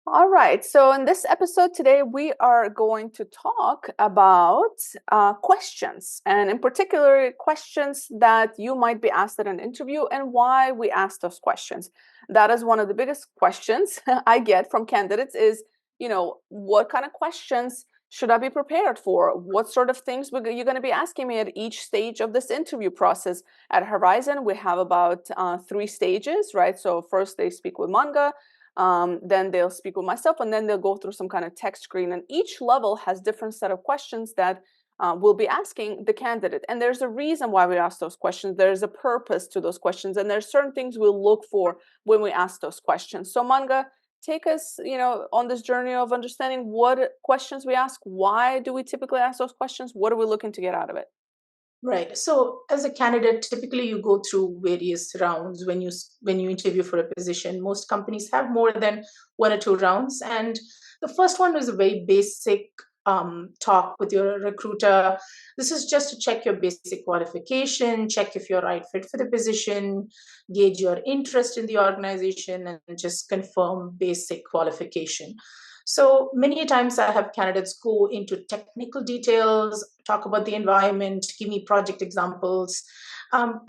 All right. So in this episode today, we are going to talk about questions, and in particular, questions that you might be asked at an interview and why we ask those questions. That is one of the biggest questions I get from candidates is, what kind of questions should I be prepared for? What sort of things you're going to be asking me at each stage of this interview process? At Horizon, we have about 3 stages, right? So first they speak with Manga, then they'll speak with myself, and then they'll go through some kind of tech screen. And each level has different set of questions that we'll be asking the candidate. And there's a reason why we ask those questions. There's a purpose to those questions, and there's certain things we'll look for when we ask those questions. So Manga, take us, on this journey of understanding what questions we ask. Why do we typically ask those questions? What are we looking to get out of it? Right. So as a candidate, typically you go through various rounds when you interview for a position. Most companies have more than one or two rounds, and the first one is a very basic talk with your recruiter. This is just to check your basic qualification, check if you're right fit for the position, gauge your interest in the organization, and just confirm basic qualification. So many times I have candidates go into technical details, talk about the environment, give me project examples. And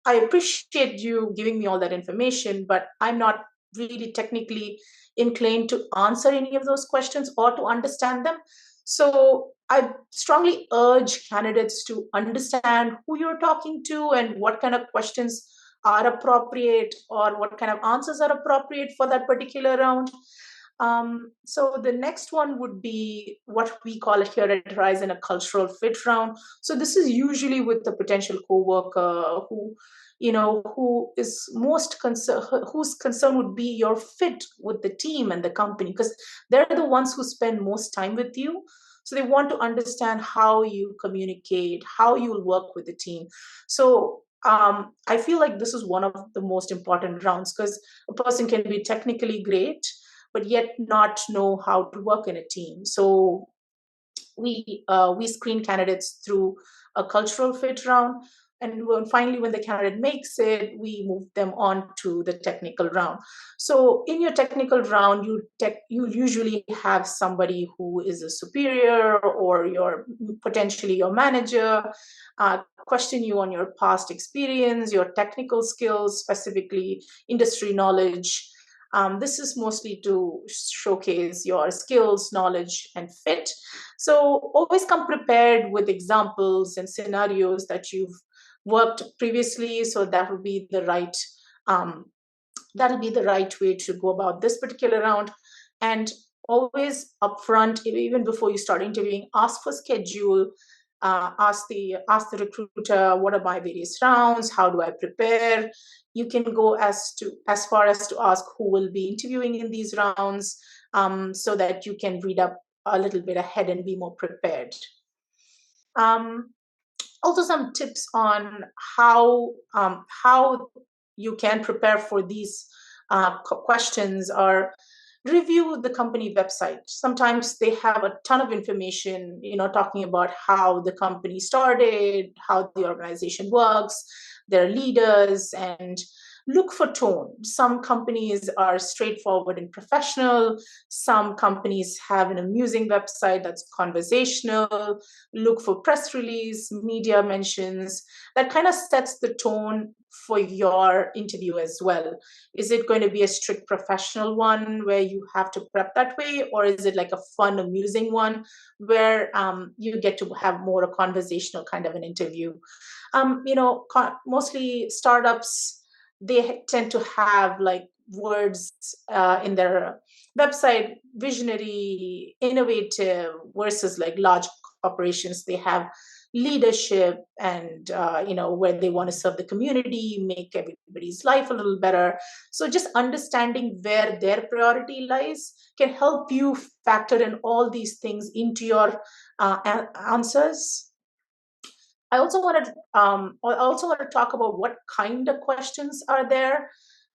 I appreciate you giving me all that information, but I'm not really technically inclined to answer any of those questions or to understand them. So I strongly urge candidates to understand who you're talking to and what kind of questions are appropriate or what kind of answers are appropriate for that particular round. So the next one would be what we call it here at Horizon a cultural fit round. So this is usually with the potential coworker who is most concerned, whose concern would be your fit with the team and the company, because they're the ones who spend most time with you. So they want to understand how you communicate, how you will work with the team. So I feel like this is one of the most important rounds because a person can be technically great but yet not know how to work in a team. So we screen candidates through a cultural fit round, and finally, when the candidate makes it, we move them on to the technical round. So in your technical round, you usually have somebody who is a superior or your potentially your manager question you on your past experience, your technical skills, specifically industry knowledge. This is mostly to showcase your skills, knowledge, and fit. So always come prepared with examples and scenarios that you've worked previously. So um, that'll be the right way to go about this particular round. And always upfront, even before you start interviewing, ask for schedule. Ask the recruiter, what are my various rounds? How do I prepare? You can go as far as to ask who will be interviewing in these rounds, so that you can read up a little bit ahead and be more prepared. Um, Also, some tips on how you can prepare for these questions are: review the company website. Sometimes they have a ton of information, talking about how the company started, how the organization works, their leaders, and look for tone. Some companies are straightforward and professional. Some companies have an amusing website that's conversational. Look for press release, media mentions. That kind of sets the tone for your interview as well. Is it going to be a strict professional one where you have to prep that way, or is it like a fun, amusing one where you get to have more a conversational kind of an interview? Mostly startups, they tend to have like words in their website: visionary, innovative, versus like large corporations. They have leadership and where they want to serve the community, make everybody's life a little better. So just understanding where their priority lies can help you factor in all these things into your answers. I also want to talk about what kind of questions are there.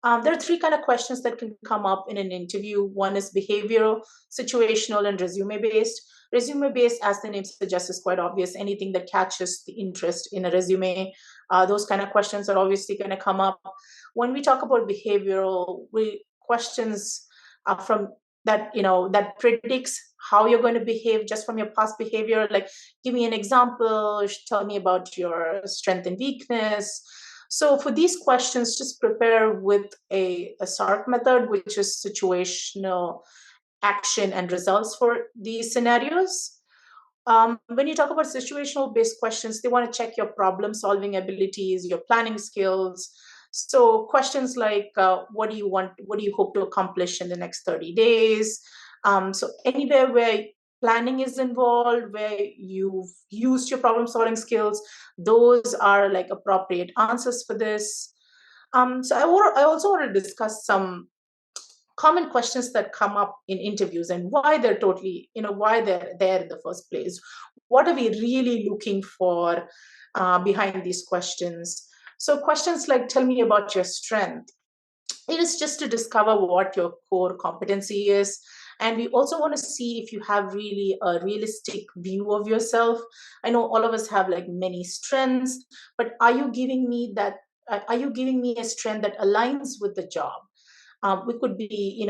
There are three kind of questions that can come up in an interview. One is behavioral, situational, and resume based. Resume based, as the name suggests, is quite obvious. Anything that catches the interest in a resume, those kind of questions are obviously going to come up. When we talk about behavioral, we questions from that predicts how you're going to behave just from your past behavior. Like, give me an example, tell me about your strength and weakness. So for these questions, just prepare with a SARC method, which is situational, action, and results for these scenarios. When you talk about situational based questions, they want to check your problem solving abilities, your planning skills. So questions like, what do you want? What do you hope to accomplish in the next 30 days? So anywhere where planning is involved, where you've used your problem solving skills, those are like appropriate answers for this. I also want to discuss some common questions that come up in interviews and why they're totally, why they're there in the first place. What are we really looking for behind these questions? So questions like, tell me about your strength. It is just to discover what your core competency is. And we also want to see if you have really a realistic view of yourself. I know all of us have like many strengths, but are you giving me that? Are you giving me a strength that aligns with the job? We could be,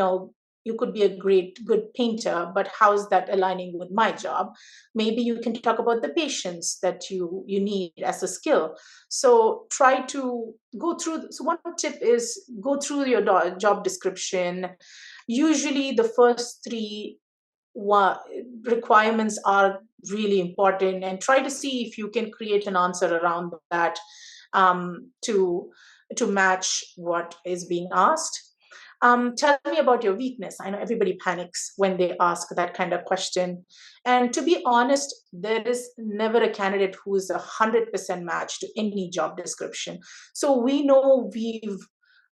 you could be a good painter, but how's that aligning with my job? Maybe you can talk about the patience that you need as a skill. So try to go through. So one tip is go through your job description. Usually the first three requirements are really important, and try to see if you can create an answer around that to match what is being asked. Tell me about your weakness. I know everybody panics when they ask that kind of question. And to be honest, there is never a candidate who is 100% matched to any job description. So we know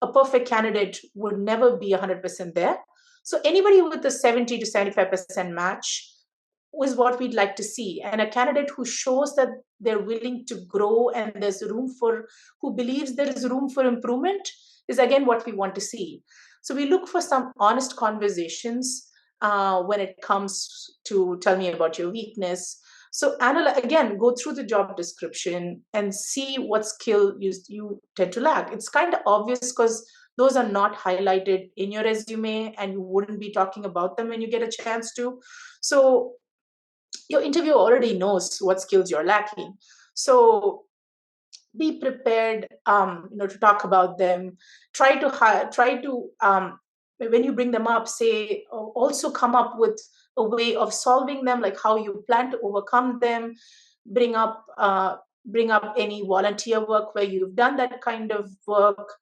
a perfect candidate would never be 100% there. So anybody with a 70 to 75% match is what we'd like to see. And a candidate who shows that they're willing to grow and who believes there is room for improvement is again what we want to see. So we look for some honest conversations when it comes to tell me about your weakness. So again, go through the job description and see what skill you tend to lack. It's kind of obvious because those are not highlighted in your resume and you wouldn't be talking about them when you get a chance to. So your interviewer already knows what skills you're lacking. So be prepared, to talk about them. When you bring them up, say, also come up with a way of solving them, like how you plan to overcome them. Bring up any volunteer work where you've done that kind of work.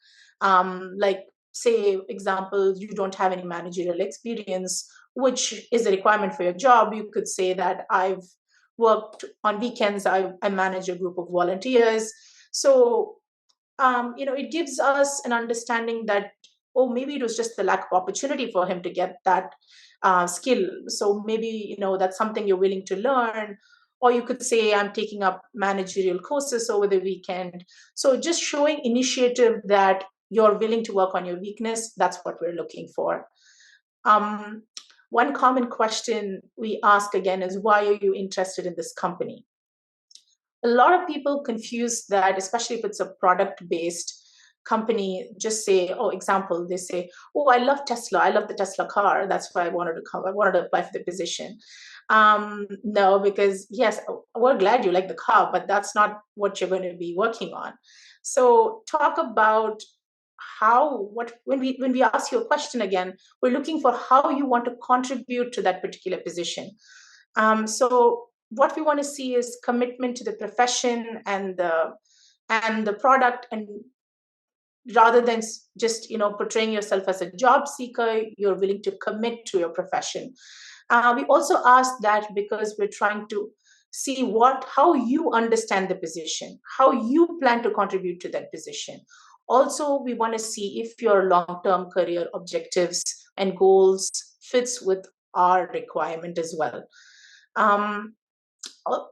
Like, say, example, you don't have any managerial experience, which is a requirement for your job. You could say that I've worked on weekends. I manage a group of volunteers. So, it gives us an understanding that, oh, maybe it was just the lack of opportunity for him to get that skill. So maybe, that's something you're willing to learn. Or you could say, I'm taking up managerial courses over the weekend. So just showing initiative that you're willing to work on your weakness, that's what we're looking for. One common question we ask again is, why are you interested in this company? A lot of people confuse that, especially if it's a product based company. Just say, oh, example, they say, oh, I love Tesla, I love the Tesla car, that's why I wanted to apply for the position. No, because yes, we're glad you like the car, but that's not what you're going to be working on. So talk about when we ask you a question again, we're looking for how you want to contribute to that particular position. So what we want to see is commitment to the profession and the product, and rather than just portraying yourself as a job seeker, you're willing to commit to your profession. We also ask that because we're trying to see how you understand the position, how you plan to contribute to that position. Also, we want to see if your long-term career objectives and goals fits with our requirement as well.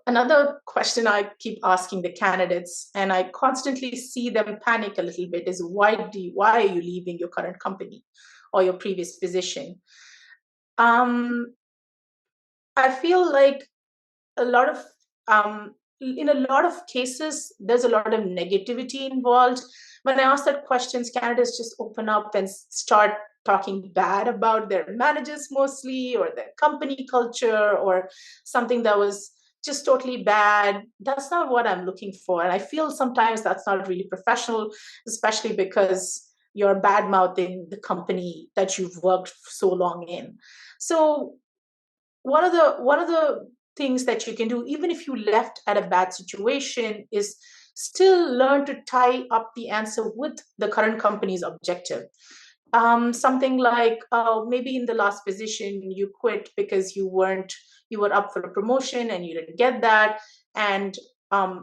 Another question I keep asking the candidates, and I constantly see them panic a little bit, is why are you leaving your current company or your previous position? I feel like a lot of in a lot of cases there's a lot of negativity involved. When I ask that questions, candidates just open up and start talking bad about their managers mostly, or their company culture, or something that was just totally bad. That's not what I'm looking for. And I feel sometimes that's not really professional, especially because you're bad mouthing the company that you've worked so long in. So one of the things that you can do, even if you left at a bad situation, is still learn to tie up the answer with the current company's objective. Something like, maybe in the last position you quit because you were up for a promotion and you didn't get that, and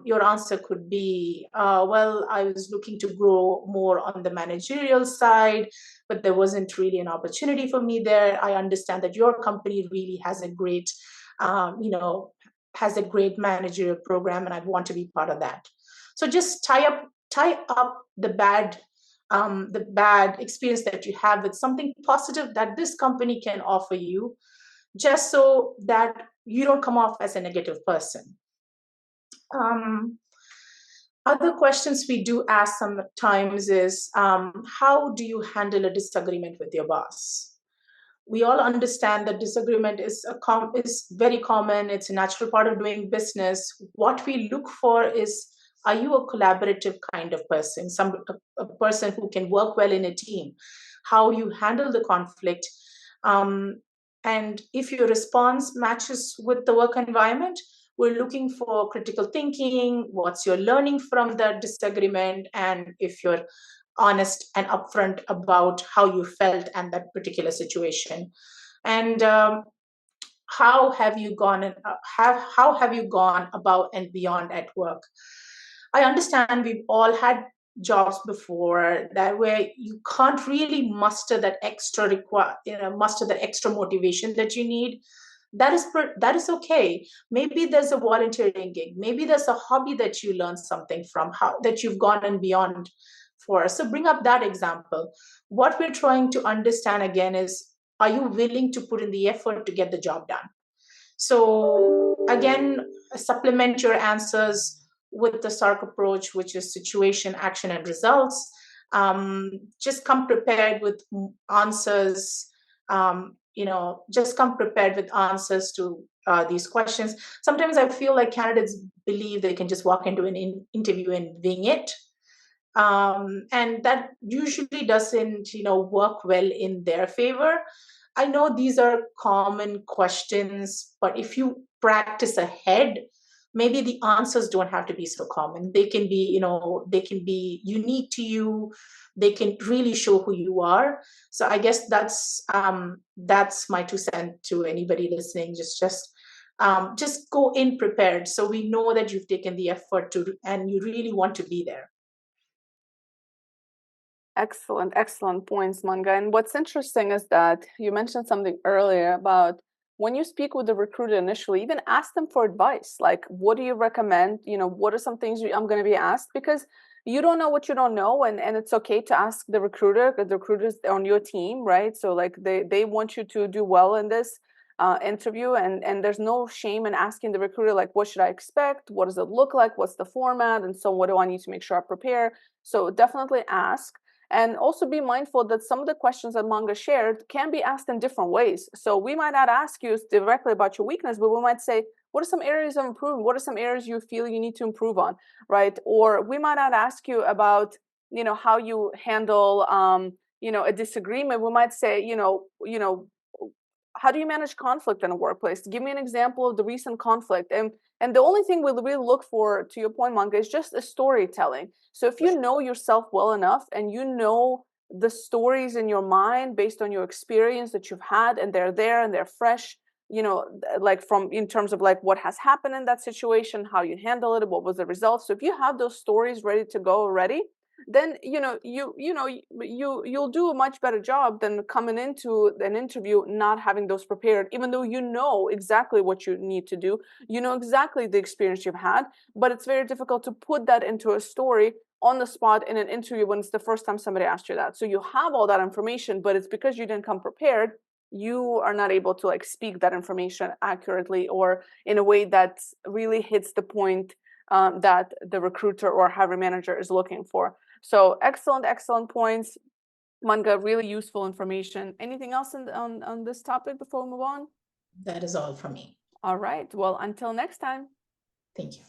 your answer could be, well, I was looking to grow more on the managerial side, but there wasn't really an opportunity for me there. I understand that your company really has a great, you know, has a great managerial program, and I want to be part of that. So just tie up the bad experience that you have with something positive that this company can offer you, just so that you don't come off as a negative person. Um, Other questions we do ask sometimes is, how do you handle a disagreement with your boss? We all understand that disagreement is very common. It's a natural part of doing business. What we look for is, are you a collaborative kind of person, a person who can work well in a team? How you handle the conflict, um, and if your response matches with the work environment, we're looking for critical thinking. What's your learning from that disagreement, and if you're honest and upfront about how you felt and that particular situation, and how have you gone above and beyond at work. I understand we've all had jobs before that where you can't really muster that extra motivation that you need. That is okay. Maybe there's a volunteering gig, maybe there's a hobby that you learn something from, how that you've gone and beyond for. So bring up that example. What we're trying to understand again is, are you willing to put in the effort to get the job done? So again, supplement your answers with the SARC approach, which is situation, action, and results. Just come prepared with answers. Just come prepared with answers to these questions. Sometimes I feel like candidates believe they can just walk into an interview and wing it, and that usually doesn't work well in their favor. I know these are common questions, but if you practice ahead, maybe the answers don't have to be so common. They can be unique to you. They can really show who you are. So I guess that's my 2 cents to anybody listening. Just go in prepared, so we know that you've taken the effort to, and you really want to be there. Excellent, excellent points, Manga. And what's interesting is that you mentioned something earlier about when you speak with the recruiter initially, even ask them for advice. Like, what do you recommend? What are some things I'm going to be asked? Because you don't know what you don't know, and it's okay to ask the recruiter, because the recruiter's on your team, right? So like they want you to do well in this interview, and there's no shame in asking the recruiter, like, what should I expect? What does it look like? What's the format? And so what do I need to make sure I prepare? So definitely ask. And also be mindful that some of the questions that Manga shared can be asked in different ways. So we might not ask you directly about your weakness, but we might say, what are some areas of improvement? What are some areas you feel you need to improve on, right? Or we might not ask you about, how you handle, a disagreement. We might say, how do you manage conflict in a workplace? Give me an example of the recent conflict. And the only thing we really look for, to your point, Manga, is just a storytelling. So if you know yourself well enough and you know the stories in your mind based on your experience that you've had, and they're there and they're fresh, like from in terms of like what has happened in that situation, how you handle it, what was the result. So if you have those stories ready to go already, then you'll do a much better job than coming into an interview not having those prepared, even though you know exactly what you need to do, exactly the experience you've had. But it's very difficult to put that into a story on the spot in an interview when it's the first time somebody asked you that. So you have all that information, but it's because you didn't come prepared, you are not able to like speak that information accurately or in a way that really hits the point that the recruiter or hiring manager is looking for. So excellent, excellent points. Manga, really useful information. Anything else on this topic before we move on? That is all from me. All right. Well, until next time. Thank you.